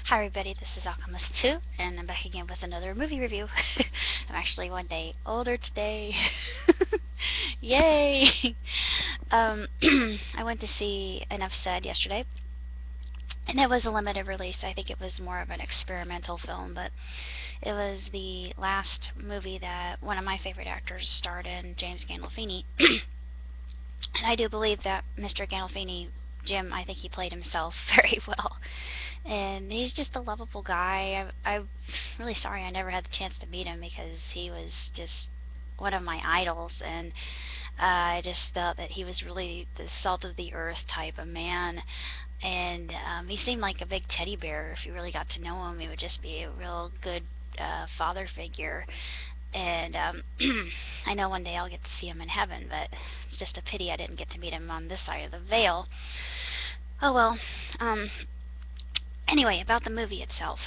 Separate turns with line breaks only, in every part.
Hi everybody, this is Alchemist2, and I'm back again with another movie review. I'm actually one day older today. Yay! I went to see Enough Said yesterday, and it was a limited release. I think it was more of an experimental film, but it was the last movie that one of my favorite actors starred in, James Gandolfini. And I do believe that Mr. Gandolfini, Jim, I think he played himself very well. And he's just a lovable guy. I'm really sorry I never had the chance to meet him because he was just one of my idols, and I just felt that he was really the salt of the earth type of man. And he seemed like a big teddy bear. If you really got to know him, he would just be a real good father figure. And I know one day I'll get to see him in heaven, but it's just a pity I didn't get to meet him on this side of the veil. Oh well. Anyway, about the movie itself.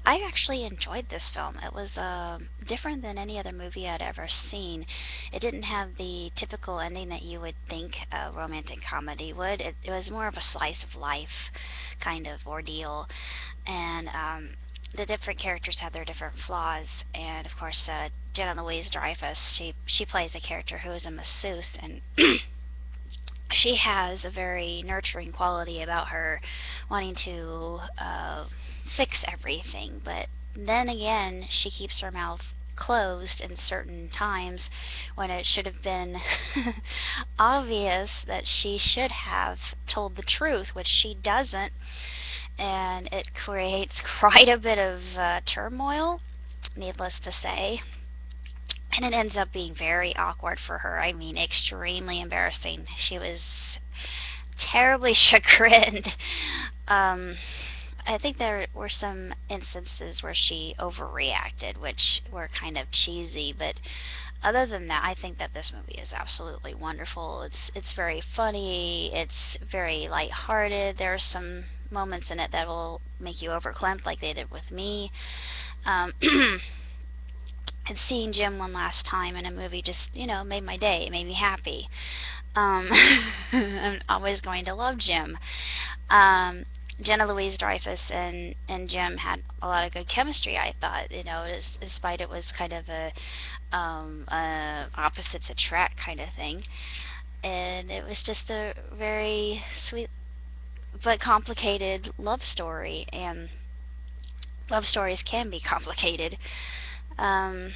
I actually enjoyed this film. It was different than any other movie I'd ever seen. It didn't have the typical ending that you would think a romantic comedy would. It was more of a slice of life kind of ordeal. And the different characters have their different flaws. And of course, Jenna Louise-Dreyfus, she plays a character who is a masseuse, and she has a very nurturing quality about her, wanting to fix everything. But then again, she keeps her mouth closed in certain times when it should have been obvious that she should have told the truth, which she doesn't. And it creates quite a bit of turmoil, needless to say. And it ends up being very awkward for her. I mean, extremely embarrassing. She was terribly chagrined. I think there were some instances where she overreacted, which were kind of cheesy, but other than that, I think that this movie is absolutely wonderful. It's very funny. It's very lighthearted. There are some moments in it that will make you overclamped, like they did with me. And seeing Jim one last time in a movie just, made my day. It made me happy. I'm always going to love Jim. Jenna Louise-Dreyfus and Jim had a lot of good chemistry, I thought, despite it was kind of a opposites attract kind of thing. And it was just a very sweet but complicated love story, and love stories can be complicated. I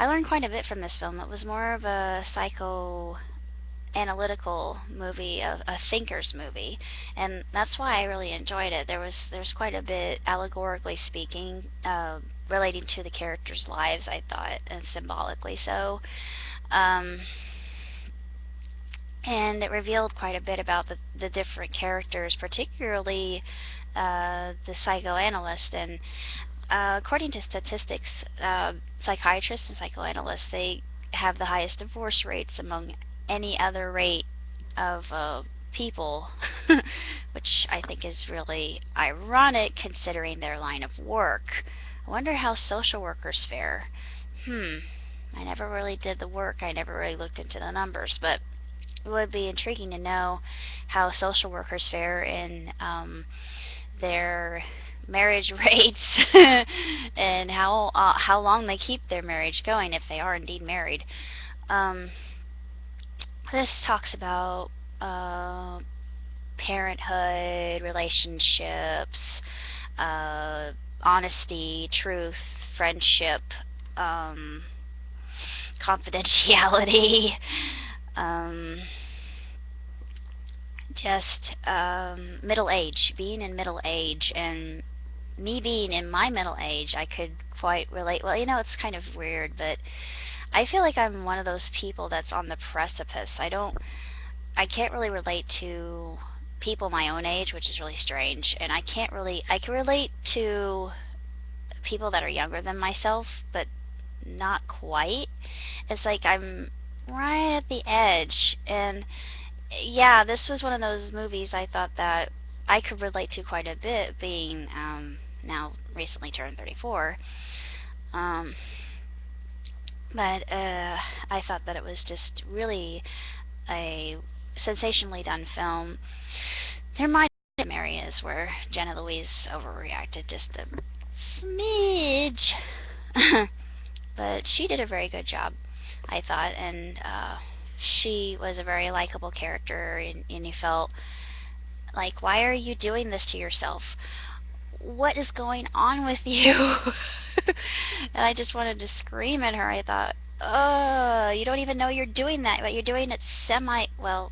learned quite a bit from this film. It was more of a psychoanalytical movie, a thinker's movie, and that's why I really enjoyed it. There's quite a bit, allegorically speaking, relating to the characters' lives, I thought, and symbolically so. And it revealed quite a bit about the different characters, particularly the psychoanalyst. And according to statistics, psychiatrists and psychoanalysts, they have the highest divorce rates among any other rate of people, which I think is really ironic considering their line of work. I wonder how social workers fare. I never really did the work. I never really looked into the numbers, but it would be intriguing to know how social workers fare in their marriage rates and how long they keep their marriage going if they are indeed married. This talks about parenthood, relationships, honesty, truth, friendship, confidentiality, just middle age, being in middle age, and me being in my middle age, I could quite relate. Well, it's kind of weird, but I feel like I'm one of those people that's on the precipice. I can't really relate to people my own age, which is really strange, and I can relate to people that are younger than myself, but not quite. It's like I'm right at the edge, and yeah, this was one of those movies I thought that I could relate to quite a bit, being now recently turned 34. But I thought that it was just really a sensationally done film. There might areas where Jenna Louise overreacted just a smidge. But she did a very good job, I thought, and she was a very likable character, and you felt like, why are you doing this to yourself? What is going on with you? And I just wanted to scream at her. I thought, oh, you don't even know you're doing that, but you're doing it well,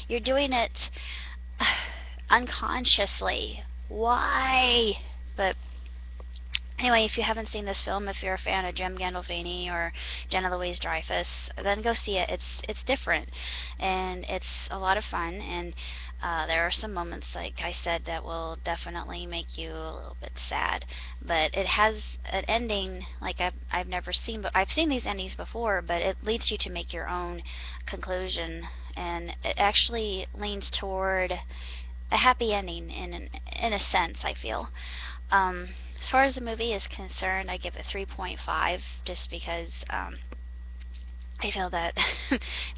you're doing it unconsciously. Why? But anyway, if you haven't seen this film, if you're a fan of Jim Gandolfini or Jenna Louise Dreyfus, then go see it. It's different, and it's a lot of fun, and there are some moments, like I said, that will definitely make you a little bit sad. But it has an ending like I've never seen, but I've seen these endings before, but it leads you to make your own conclusion, and it actually leans toward a happy ending in a sense, I feel. As far as the movie is concerned, I give it 3.5 just because I feel that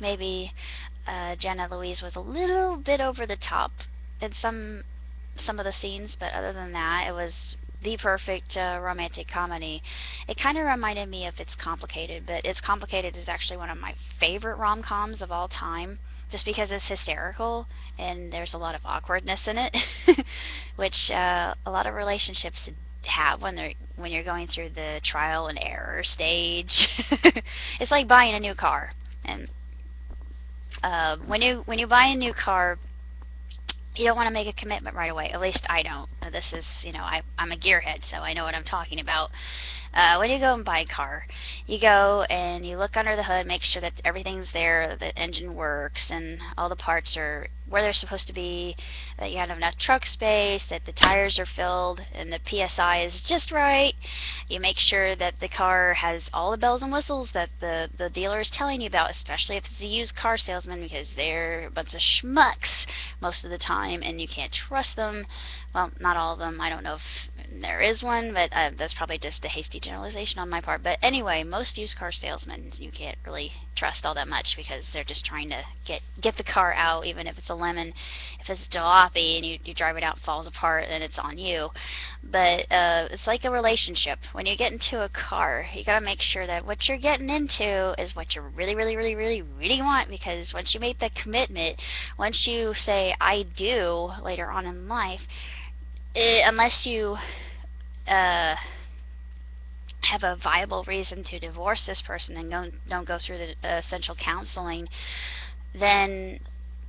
maybe Jenna Louise was a little bit over the top in some of the scenes, but other than that, it was the perfect romantic comedy. It kind of reminded me of It's Complicated, but It's Complicated is actually one of my favorite rom-coms of all time, just because it's hysterical and there's a lot of awkwardness in it, which a lot of relationships have when you're going through the trial and error stage. It's like buying a new car, and when you buy a new car, you don't want to make a commitment right away. At least I don't. This is, I'm a gearhead, so I know what I'm talking about. When you go and buy a car, you go and you look under the hood, make sure that everything's there, the engine works, and all the parts are where they're supposed to be, that you have enough truck space, that the tires are filled, and the PSI is just right. You make sure that the car has all the bells and whistles that the dealer is telling you about, especially if it's a used car salesman, because they're a bunch of schmucks most of the time, and you can't trust them. Well, not all of them. I don't know if there is one, but that's probably just a hasty generalization on my part. But anyway, most used car salesmen you can't really trust all that much, because they're just trying to get the car out, even if it's a lemon. If it's jalopy and you drive it out and falls apart, then it's on you. But it's like a relationship. When you get into a car, you gotta make sure that what you're getting into is what you really, really, really, really, really want, because once you make that commitment, once you say I do later on in life, unless you have a viable reason to divorce this person and don't go through the essential counseling, then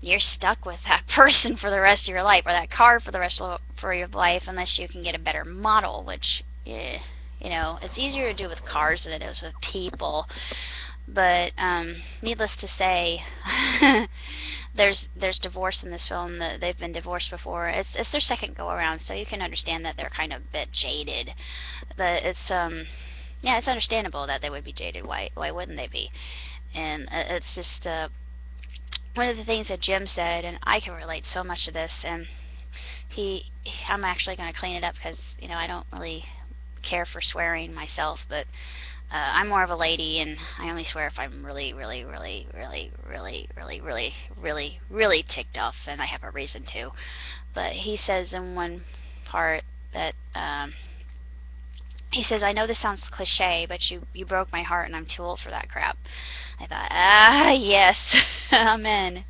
you're stuck with that person for the rest of your life, or that car for the rest of your life, unless you can get a better model, which, it's easier to do with cars than it is with people. But needless to say, there's divorce in this film. They've been divorced before. It's their second go around, so you can understand that they're kind of a bit jaded. But it's it's understandable that they would be jaded. Why wouldn't they be? And it's just one of the things that Jim said, and I can relate so much to this. And I'm actually going to clean it up, because I don't really care for swearing myself, but I'm more of a lady, and I only swear if I'm really, really, really, really, really, really, really, really, really ticked off, and I have a reason to. But he says in one part that he says, I know this sounds cliche, but you broke my heart, and I'm too old for that crap. I thought, yes, amen.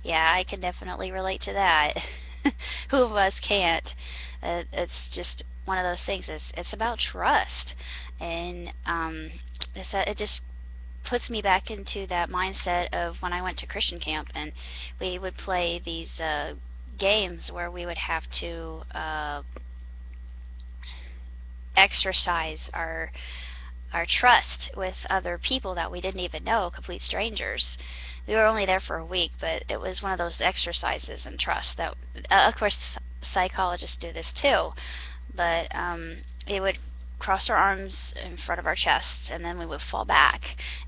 Yeah, I can definitely relate to that. Who of us can't? It's just one of those things. It's about trust, and it just puts me back into that mindset of when I went to Christian camp, and we would play these games where we would have to exercise our trust with other people that we didn't even know, complete strangers. We were only there for a week, but it was one of those exercises in trust that, of course, psychologists do this too. But they would cross our arms in front of our chests, and then we would fall back,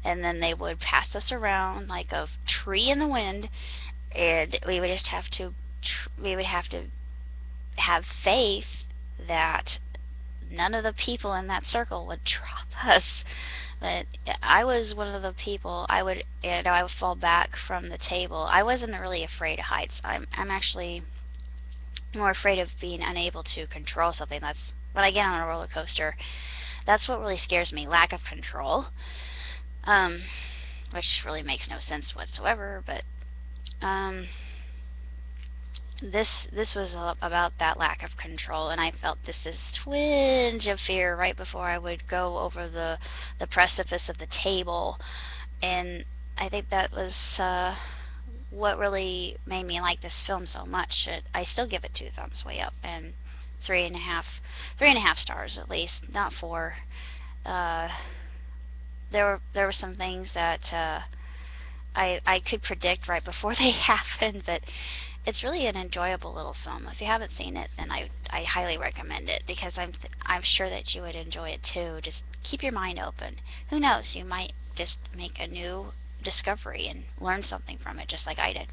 and then they would pass us around like a tree in the wind, and we would just have to have faith that none of the people in that circle would drop us. But I was one of the people. I would fall back from the table. I wasn't really afraid of heights. I'm actually more afraid of being unable to control something. That's when I get on a roller coaster. That's what really scares me, lack of control, um, which really makes no sense whatsoever. But um, this was about that lack of control, and I felt this twinge of fear right before I would go over the precipice of the table, and I think that was what really made me like this film so much. I still give it 2 thumbs way up, and 3.5 at least, not 4. Uh, there were some things that I could predict right before they happened, but it's really an enjoyable little film. If you haven't seen it, then I highly recommend it, because I'm sure that you would enjoy it too. Just keep your mind open. Who knows? You might just make a new discovery and learn something from it, just like I did.